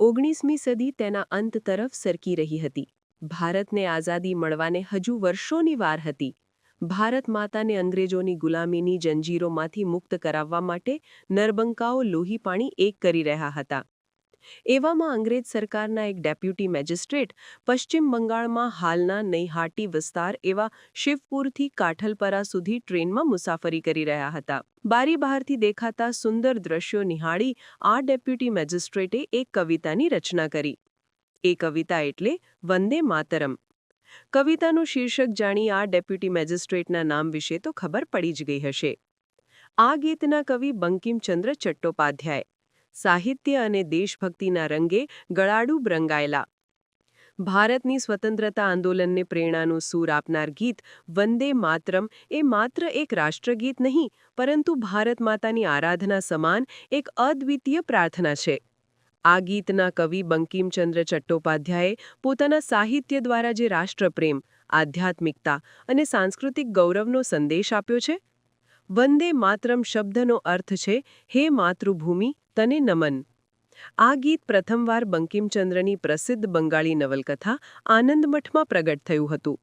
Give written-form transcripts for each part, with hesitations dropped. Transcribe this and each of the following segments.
19મી સદી તેના અંત તરફ સરકી રહી હતી. ભારતને આઝાદી મળવાને હજુ વર્ષોની વાર હતી. ભારત માતાને અંગ્રેજોની ગુલામીની જંજીરોમાંથી મુક્ત કરાવવા માટે નરબંકાઓ લોહી પાણી એક કરી રહ્યા હતા. એવામાં અંગ્રેજ સરકારના એક ડેપ્યુટી મેજિસ્ટ્રેટ પશ્ચિમ બંગાળમાં હાલના નૈહાટી વિસ્તાર એવા શિવપુરથી કાઠલપરા સુધી ટ્રેનમાં મુસાફરી કરી રહ્યા હતા. બારી બહારથી દેખાતા સુંદર દ્રશ્યો નિહાળી આ ડેપ્યુટી મેજિસ્ટ્રેટે એક કવિતાની રચના કરી. એ કવિતા એટલે વંદે માતરમ. કવિતાનું શીર્ષક જાણી આ ડેપ્યુટી મેજિસ્ટ્રેટના નામ વિશે તો ખબર પડી જ ગઈ હશે. આ ગીતના કવિ બંકિમચંદ્ર ચટ્ટોપાધ્યાય. સાહિત્ય અને દેશભક્તિના રંગે ગળાડું રંગાયેલા. ભારતની સ્વતંત્રતા આંદોલનને પ્રેરણાનું સૂર આપનાર ગીત વંદે માતરમ એ માત્ર એક રાષ્ટ્રગીત નહીં, પરંતુ ભારત માતાની આરાધના સમાન એક અદ્વિતીય પ્રાર્થના છે. આ ગીતના કવિ બંકિમચંદ્ર ચટ્ટોપાધ્યાયે પોતાના સાહિત્ય દ્વારા જે રાષ્ટ્રપ્રેમ, આધ્યાત્મિકતા અને સાંસ્કૃતિક ગૌરવનો સંદેશ આપ્યો છે. વંદે માતરમ શબ્દનો અર્થ છે હે માતૃભૂમિ તને નમન. આ ગીત પ્રથમવાર બંકિમચંદ્રની પ્રસિદ્ધ બંગાળી નવલકથા આનંદમઠમાં પ્રગટ થયું હતું.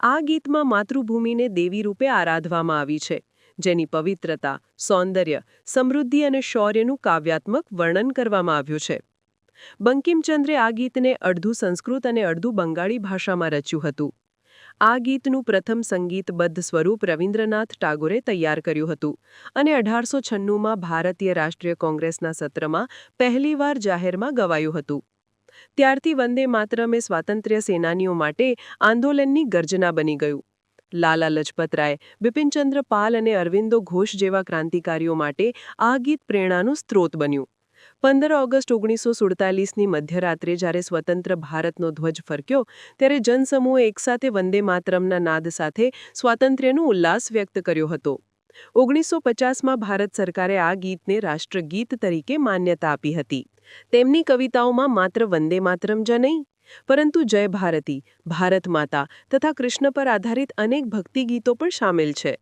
આ ગીતમાં માતૃભૂમિને દેવી રૂપે આરાધવામાં આવી છે, જેની પવિત્રતા, સૌંદર્ય, સમૃદ્ધિ અને શૌર્યનું કાવ્યાત્મક વર્ણન કરવામાં આવ્યું છે. બંકિમચંદ્રે આ ગીતને અડધું સંસ્કૃત અને અડધું બંગાળી ભાષામાં રચ્યું હતું. આ ગીતનું પ્રથમ સંગીતબદ્ધ સ્વરૂપ રવિન્દ્રનાથ ટાગોરે તૈયાર કર્યું હતું અને 1896માં ભારતીય રાષ્ટ્રીય કોંગ્રેસના સત્રમાં પહેલીવાર જાહેરમાં ગવાયું હતું. ત્યારથી વંદે માતરમે સ્વાતંત્ર્ય સેનાનીઓ માટે આંદોલનની ગર્જના બની ગયું. લાલા લજપતરાય, બિપિનચંદ્ર પાલ અને અરવિંદો ઘોષ જેવા ક્રાંતિકારીઓ માટે આ ગીત પ્રેરણાનું સ્ત્રોત બન્યું. 15 ઓગસ્ટ 1947ની મધ્યરાત્રે જ્યારે સ્વતંત્ર ભારતનો ધ્વજ ફરક્યો, ત્યારે જનસમૂહે એકસાથે વંદે માતરમના નાદ સાથે સ્વાતંત્ર્યનો ઉલ્લાસ વ્યક્ત કર્યો હતો. 1950માં ભારત સરકારે આ ગીતને રાષ્ટ્રગીત તરીકે માન્યતા આપી હતી. તેમની કવિતાઓમાં માત્ર વંદે માતરમ જ નહીં, પરંતુ જય ભારતી, ભારત માતા તથા કૃષ્ણ પર આધારિત અનેક ભક્તિ ગીતો પણ સામેલ છે.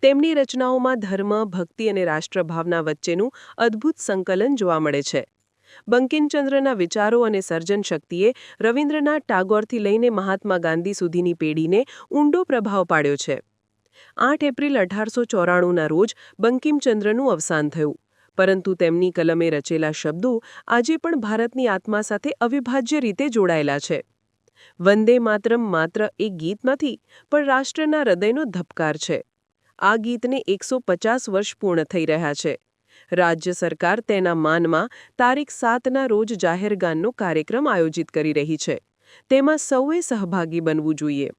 તેમની રચનાઓમાં ધર્મ, ભક્તિ અને રાષ્ટ્રભાવના વચ્ચેનું અદ્ભુત સંકલન જોવા મળે છે. બંકિમચંદ્રના વિચારો અને સર્જન શક્તિએ રવિન્દ્રનાથ ટાગોરથી લઈને મહાત્મા ગાંધી સુધીની પેઢીને ઊંડો પ્રભાવ પાડ્યો છે. 8 એપ્રિલ 1894ના રોજ બંકિમચંદ્રનું અવસાન થયું, પરંતુ તેમની કલમે રચેલા શબ્દો આજે પણ ભારતની આત્મા સાથે અવિભાજ્ય રીતે જોડાયેલા છે. વંદે માતરમ માત્ર એક ગીત નથી, પણ રાષ્ટ્રના હૃદયનો ધબકાર છે. આ ગીતને 150 વર્ષ પૂર્ણ થઈ રહ્યા છે. રાજ્ય સરકાર તેના માનમાં તારીખ 7ના રોજ જાહેરગાનનો કાર્યક્રમ આયોજિત કરી રહી છે. તેમાં સૌએ સહભાગી બનવું જોઈએ.